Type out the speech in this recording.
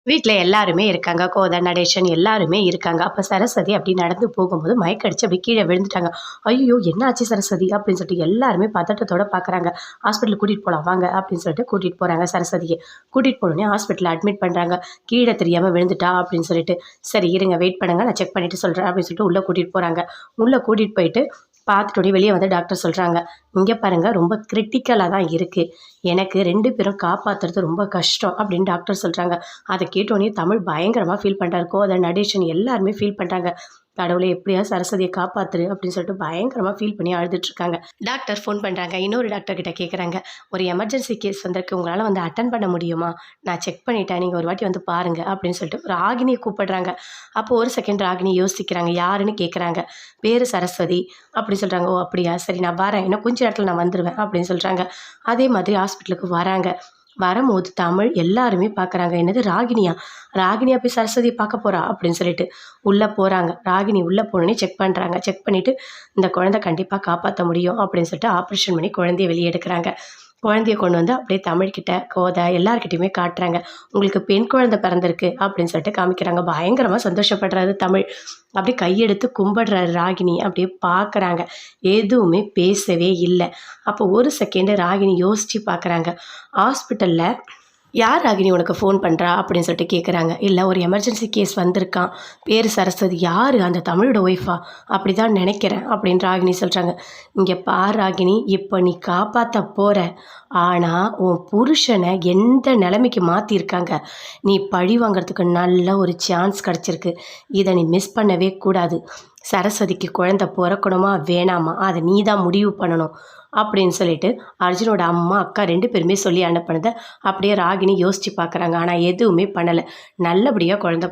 வீட்ல எல்லாருமே இருக்காங்க. கோதை, நடேசன் எல்லாருமே இருக்காங்க. அப்ப சரஸ்வதி அப்படி நடந்து போகும்போது மயக்கடிச்சு அப்படி கீழ விழுந்துட்டாங்க. "ஐய்யய்யோ! என்ன ஆச்சு சரஸ்வதி?" அப்படின்னு சொல்லிட்டு எல்லாருமே பதட்டத்தோட பார்க்குறாங்க. "ஹாஸ்பிட்டலுக்கு கூட்டிட்டு போலாம் வாங்க" அப்படின்னு சொல்லிட்டு கூட்டிட்டு போறாங்க சரஸ்வதிய. கூட்டிட்டு போனோனே ஹாஸ்பிட்டல்ல அட்மிட் பண்றாங்க. "கீழ தெரியாம விழுந்துட்டா" அப்படின்னு சொல்லிட்டு. "சரி இருங்க வெயிட் பண்ணுங்க. நான் செக் பண்ணிட்டு சொல்றேன்" அப்படின்னு சொல்லிட்டு உள்ள கூட்டிட்டு போறாங்க. உள்ள கூட்டிட்டு போயிட்டு பார்த்துட்டோனே வெளிய வந்து டாக்டர் சொல்றாங்க, "இங்க பாருங்க ரொம்ப கிரிட்டிக்கலா தான் இருக்கு. எனக்கு 2 பேரும் காப்பாத்துறது ரொம்ப கஷ்டம்" அப்படின்னு டாக்டர் சொல்றாங்க. அத கேட்டோனே தமிழ் பயங்கரமா ஃபீல் பண்றாரு. கோதை, நடேஷன் எல்லாருமே ஃபீல் பண்றாங்க. "கடவுளே எப்படியாவது சரஸ்வதிய காப்பாத்துரு" அப்படின்னு சொல்லிட்டு பயங்கரமா ஃபீல் பண்ணி அழுதுட்டுருக்காங்க. டாக்டர் ஃபோன் பண்றாங்க. இன்னொரு டாக்டர் கிட்ட கேட்குறாங்க, "ஒரு எமர்ஜென்சி கேஸ் வந்திருக்கு. உங்களால வந்து அட்டெண்ட் பண்ண முடியுமா? நான் செக் பண்ணிட்டேன். நீங்க ஒரு வாட்டி வந்து பாருங்க" அப்படின்னு சொல்லிட்டு ராகினிய கூப்பிடுறாங்க. அப்போ ஒரு செகண்ட் ராகினி யோசிக்கிறாங்க. யாருன்னு கேட்குறாங்க. "பேரு சரஸ்வதி" அப்படி சொல்றாங்க. "ஓ! அப்படியா? சரி நான் வரேன். இன்னும் கொஞ்ச நேரத்தில நான் வந்துருவேன்" அப்படின்னு சொல்றாங்க. அதே மாதிரி ஹாஸ்பிட்டலுக்கு வராங்க. வரம்போது தமிழ் எல்லாருமே பார்க்குறாங்க. "என்னது ராகினியா? ராகினியா போய் சரஸ்வதிய பார்க்க போறா?" அப்படின்னு சொல்லிட்டு. உள்ள போறாங்க. ராகினி உள்ள போனோனே செக் பண்றாங்க. செக் பண்ணிட்டு, "இந்த குழந்தை கண்டிப்பா காப்பாத்த முடியும்" அப்படின்னு சொல்லிட்டு ஆப்ரேஷன் பண்ணி குழந்தைய வெளிய எடுக்குறாங்க. குழந்தைய கொண்டு வந்து அப்படியே தமிழ்கிட்ட, கோதை எல்லார்கிட்டயுமே காட்டுறாங்க. "உங்களுக்கு பெண் குழந்தை பிறந்திருக்கு" அப்படின்னு சொல்லிட்டு காமிக்கிறாங்க. பயங்கரமா சந்தோஷப்படுறாரு தமிழ். அப்படியே கையெடுத்து கும்பிடுறாரு ராகினி. அப்படியே பார்க்குறாங்க. எதுவுமே பேசவே இல்ல. அப்போ ஒரு செகண்ட் ராகினி யோசிச்சு பார்க்குறாங்க. ஹாஸ்பிட்டல்ல "யார் ராகினி உனக்கு ஃபோன் பண்றா?" அப்படின்னு சொல்லிட்டு கேட்குறாங்க. "இல்ல ஒரு எமர்ஜென்சி கேஸ் வந்திருக்கான். பேரு சரஸ்வதி." "யாரு? அந்த தமிழோட ஒய்ஃபா?" "அப்படிதான் நெனைக்கிறேன்" அப்படின்னு ராகினி சொல்றாங்க. "இங்க பார் ராகினி, இப்ப நீ காப்பாத்த போற. ஆனா, உன் புருஷன எந்த நெலைமைக்கு மாத்தியிருக்காங்க. நீ பழி வாங்குறதுக்கு நல்ல ஒரு சான்ஸ் கெடைச்சிருக்கு. இத நீ மிஸ் பண்ணவே கூடாது. சரஸ்வதிக்கு குழந்தை பொறக்கணுமா? வேணாமா? அத நீ தான் முடிவு பண்ணணும்" அப்படின்னு சொல்லிட்டு அர்ஜுனோட அம்மா, அக்கா 2 பேருமே சொல்லி அனுப்புனத அப்படியே ராகினி யோசிச்சு பார்க்குறாங்க. ஆனா எதுவுமே பண்ணல. நல்லபடியா குழந்தை